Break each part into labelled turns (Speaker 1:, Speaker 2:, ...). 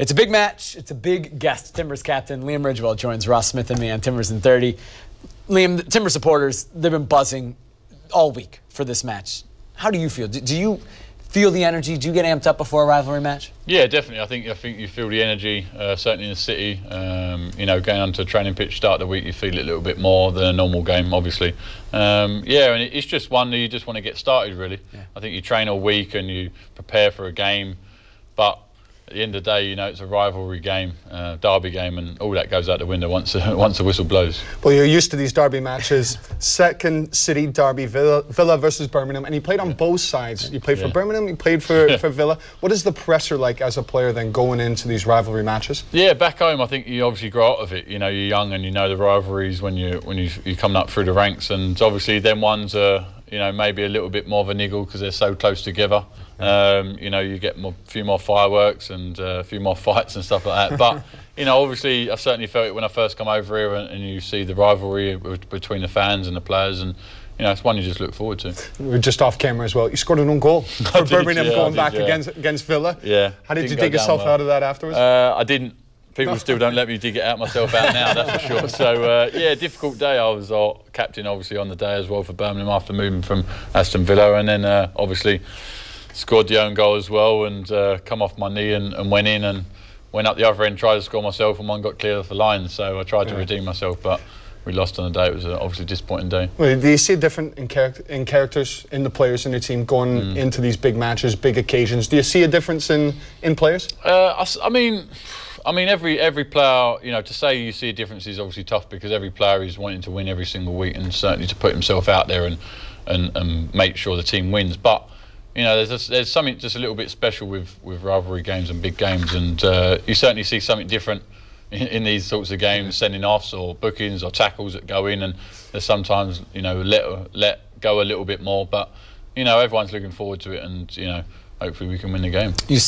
Speaker 1: It's a big match. It's a big guest. Timbers captain Liam Ridgewell joins Ross Smith and me on Timbers in 30. Liam, the Timbers supporters, they've been buzzing all week for this match. How do you feel? Do you feel the energy? Do you get amped up before a rivalry match?
Speaker 2: Yeah, definitely. I think you feel the energy, certainly in the city. You know, going onto a training pitch start of the week, you feel it a little bit more than a normal game, obviously. Yeah, and it's just one that you just want to get started, really. Yeah. I think you train all week and you prepare for a game, but at the end of the day, you know, it's a rivalry game, derby game, and all that goes out the window once the whistle blows.
Speaker 3: Well, you're used to these derby matches. Second city derby, Villa versus Birmingham, and you played on both sides. You played for Birmingham, you played for Villa. What is the pressure like as a player then going into these rivalry matches? Yeah,
Speaker 2: back home, I think you obviously grow out of it. You know, you're young and you know the rivalries when you're coming up through the ranks, and obviously them ones are, you know, maybe a little bit more of a niggle because they're so close together. You know, you get a few more fireworks and a few more fights and stuff like that. But, you know, obviously I certainly felt it when I first come over here and you see the rivalry between the fans and the players, and, you know, it's one you just look forward to.
Speaker 3: We're just off camera as well. You scored an own goal for Birmingham going back against Villa.
Speaker 2: Yeah.
Speaker 3: How did you dig yourself out of that afterwards?
Speaker 2: I didn't. People still don't let me dig it out myself out now, that's for sure. So, yeah, difficult day. I was captain, obviously, on the day as well for Birmingham after moving from Aston Villa, and then, obviously, scored the own goal as well, and come off my knee and went in and went up the other end, tried to score myself, and one got cleared off the line. So I tried to redeem myself, but we lost on the day. It was obviously a disappointing day. Well,
Speaker 3: do you see a difference in characters in the players in your team going into these big matches, big occasions? Do you see a difference in players?
Speaker 2: I mean, every player, you know, to say you see a difference is obviously tough because every player is wanting to win every single week and certainly to put himself out there and make sure the team wins. But, you know, there's something just a little bit special with rivalry games and big games, and you certainly see something different in these sorts of games, sending offs or bookings or tackles that go in, and there's sometimes, you know, let go a little bit more, but, you know, everyone's looking forward to it, and, you know, hopefully we can win the game.
Speaker 1: You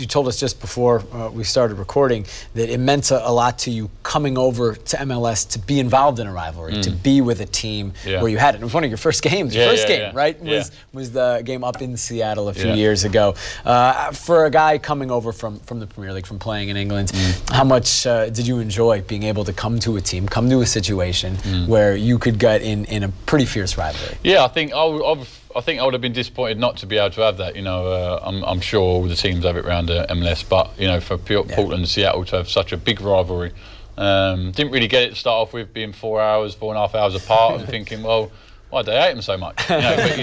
Speaker 1: told us just before we started recording that it meant a lot to you coming over to MLS to be involved in a rivalry, to be with a team where you had it. It was one of your first games. Your first game, right? Was the game up in Seattle a few years ago. For a guy coming over from the Premier League, from playing in England, how much did you enjoy being able to come to a team, come to a situation where you could get in a pretty fierce rivalry?
Speaker 2: Yeah, I think I would have been disappointed not to be able to have that. You know, I'm sure all the teams have it around MLS, but, you know, for Portland and Seattle to have such a big rivalry, didn't really get it to start off with, being 4.5 hours apart, and thinking, well, why do they hate them so much? You know, but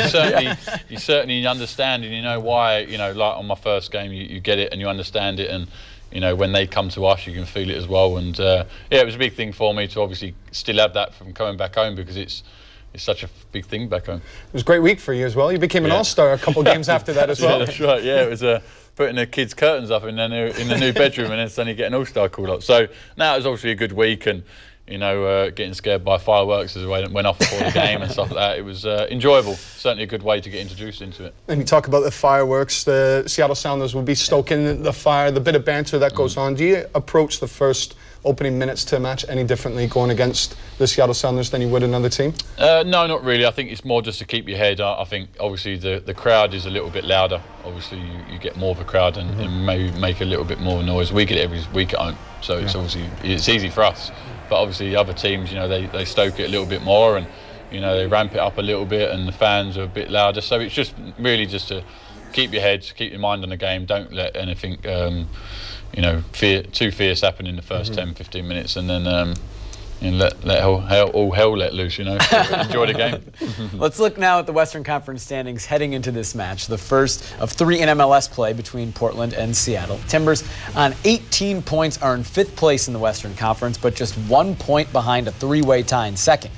Speaker 2: you certainly understand, and you know why. You know, like on my first game, you get it and you understand it, and, you know, when they come to us, you can feel it as well. And yeah, it was a big thing for me to obviously still have that from coming back home, because it's such a big thing back home.
Speaker 3: It was a great week for you as well. You became an all-star a couple of games after that as well.
Speaker 2: Yeah, that's right. Yeah, it was putting the kids' curtains up in the new bedroom, and then suddenly get an all-star call up. So now it was obviously a good week, and, you know, getting scared by fireworks as it went off before the game and stuff like that. It was enjoyable. Certainly a good way to get introduced into it.
Speaker 3: And you talk about the fireworks. The Seattle Sounders will be stoking the fire, the bit of banter that goes on. Do you approach the first opening minutes to a match any differently going against the Seattle Sounders than you would another team?
Speaker 2: No, not really. I think it's more just to keep your head. I think obviously the crowd is a little bit louder. Obviously you get more of a crowd and maybe make a little bit more noise. We get it every week at home, so it's obviously it's easy for us. But obviously other teams, you know, they stoke it a little bit more, and, you know, they ramp it up a little bit, and the fans are a bit louder. So it's just really just to keep your head, keep your mind on the game. Don't let anything, you know, too fierce happen in the first 10-15 minutes, and then you know, let all hell let loose, you know. Enjoy the game.
Speaker 1: Let's look now at the Western Conference standings heading into this match, the first of 3 in MLS play between Portland and Seattle. Timbers on 18 points are in 5th place in the Western Conference, but just 1 point behind a 3-way tie in 2nd.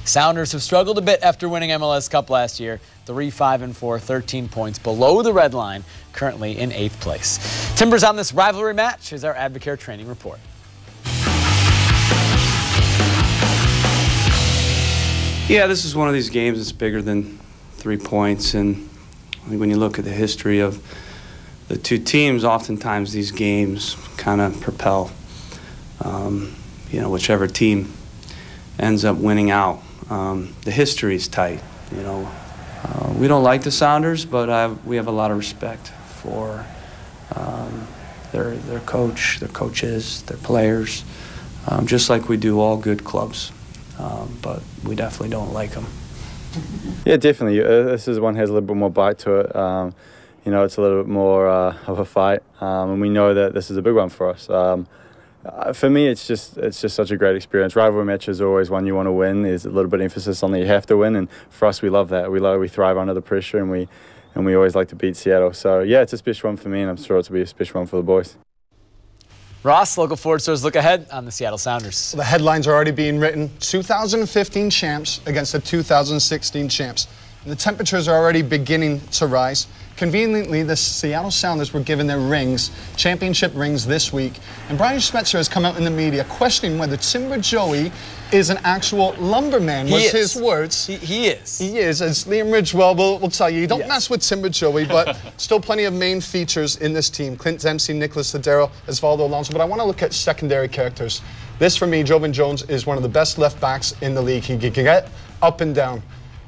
Speaker 1: Sounders have struggled a bit after winning MLS Cup last year. 3-5-4, 13 points below the red line, currently in 8th place. Timbers on this rivalry match is our Advocare training report.
Speaker 4: Yeah, this is one of these games that's bigger than 3 points, and I think when you look at the history of the two teams, oftentimes these games kind of propel, you know, whichever team ends up winning out. The history is tight, you know. We don't like the Sounders, but we have a lot of respect for their coach, their coaches, their players, just like we do all good clubs. But we definitely don't like them.
Speaker 5: Yeah, definitely. This is one has a little bit more bite to it. You know, it's a little bit more of a fight, and we know that this is a big one for us. For me, it's just such a great experience. Rivalry matches are always one you want to win. There's a little bit of emphasis on that you have to win, and for us, we love that. We thrive under the pressure, and we always like to beat Seattle. So yeah, it's a special one for me, and I'm sure it'll be a special one for the boys.
Speaker 1: Ross, local forward stores look ahead on the Seattle Sounders.
Speaker 3: The headlines are already being written. 2015 champs against the 2016 champs. And the temperatures are already beginning to rise. Conveniently, the Seattle Sounders were given their rings, championship rings, this week. And Brian Schmetzer has come out in the media questioning whether Timber Joey is an actual lumberman, was his words.
Speaker 1: He is.
Speaker 3: He is, as Liam Ridgewell will tell you. You don't mess with Timber Joey, but still plenty of main features in this team. Clint Dempsey, Nicholas Ladero, Osvaldo Alonso. But I want to look at secondary characters. This, for me, Jovan Jones is one of the best left backs in the league. He can get up and down.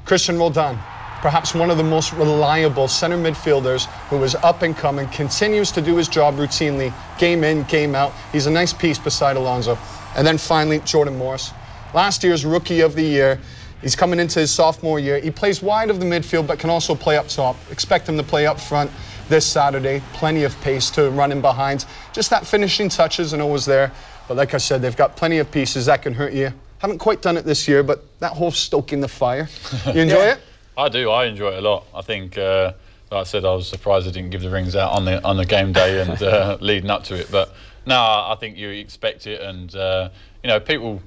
Speaker 3: Christian Roldan, perhaps one of the most reliable center midfielders who is up and coming, continues to do his job routinely, game in, game out. He's a nice piece beside Alonso. And then finally, Jordan Morris. Last year's Rookie of the Year. He's coming into his sophomore year. He plays wide of the midfield, but can also play up top. Expect him to play up front this Saturday. Plenty of pace to run in behind. Just that finishing touch isn't always there. But like I said, they've got plenty of pieces that can hurt you. Haven't quite done it this year, but that whole stoking the fire. You enjoy it?
Speaker 2: I do. I enjoy it a lot. I think, like I said, I was surprised I didn't give the rings out on the game day and leading up to it. But no, I think you expect it, and you know, people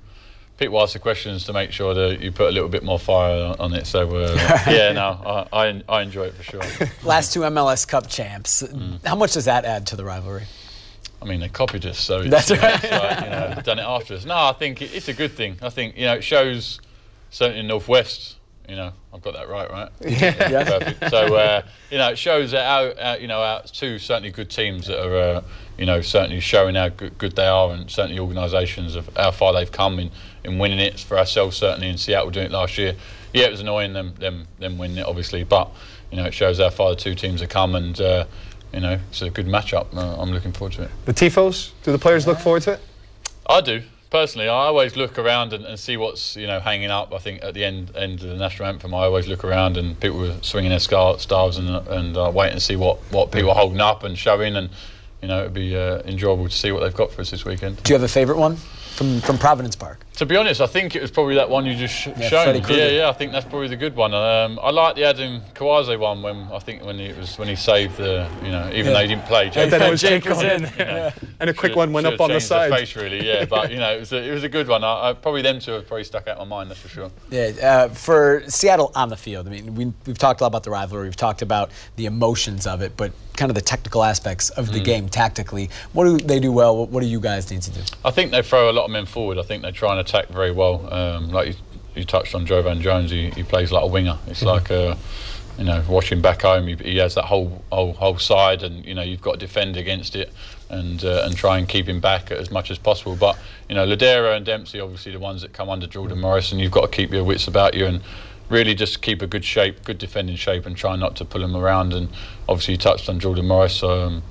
Speaker 2: ask the questions to make sure that you put a little bit more fire on it. So yeah, no, I enjoy it for sure.
Speaker 1: Last two MLS Cup champs. How much does that add to the rivalry?
Speaker 2: I mean, they copied us, so
Speaker 1: that's right.
Speaker 2: It's like, you know, done it after us. No, I think it's a good thing. I think, you know, it shows certainly in Northwest. You know, I've got that right? Yeah. Perfect. So, you know, it shows that our two certainly good teams that are, you know, certainly showing how good they are, and certainly organisations of how far they've come in winning it. For ourselves, certainly in Seattle doing it last year. Yeah, it was annoying them winning it, obviously, but you know, it shows how far the two teams have come, and you know, it's a good matchup. I'm looking forward to it.
Speaker 3: The tifos, do the players look forward to it?
Speaker 2: I do. Personally, I always look around and see what's, you know, hanging up. I think at the end of the national anthem, I always look around and people are swinging their scarves and wait and see what people are holding up and showing, and you know, it'd be enjoyable to see what they've got for us this weekend.
Speaker 1: Do you have a favourite one from Providence Park?
Speaker 2: To be honest, I think it was probably that one you just shown. Yeah, I think that's probably the good one. I like the Adam Kawaze one when he saved the, you know, even though he didn't play.
Speaker 1: Jake was in.
Speaker 2: You know,
Speaker 3: and a quick one went up on the side.
Speaker 2: The face, really, yeah. But you know, it was a good one. Probably them two have probably stuck out in my mind, that's for sure.
Speaker 1: Yeah, for Seattle on the field, I mean, we've talked a lot about the rivalry. We've talked about the emotions of it, but kind of the technical aspects of the game tactically. What do they do well? What do you guys need to do?
Speaker 2: I think they throw a lot of men forward. I think they try and attack very well. Like you touched on Jovan Jones, he plays like a winger. It's like you know, watching back home, he has that whole side, and you know, you've got to defend against it and try and keep him back as much as possible. But you know, Ladero and Dempsey, obviously the ones that come under Jordan Morris, and you've got to keep your wits about you and really just keep a good shape, good defending shape, and try not to pull him around. And obviously you touched on Jordan Morris, so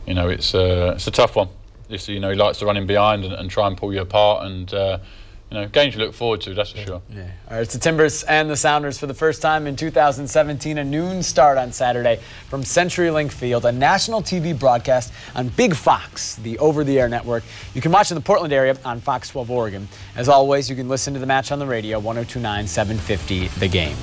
Speaker 2: you know, it's a tough one. You know, he likes to run in behind and try and pull you apart, and you know, games you look forward to, that's for sure.
Speaker 1: Yeah. All right, it's the Timbers and the Sounders for the first time in 2017. A noon start on Saturday from CenturyLink Field, a national TV broadcast on Big Fox, the over-the-air network. You can watch in the Portland area on Fox 12 Oregon. As always, you can listen to the match on the radio, 102.9, 750 The Game.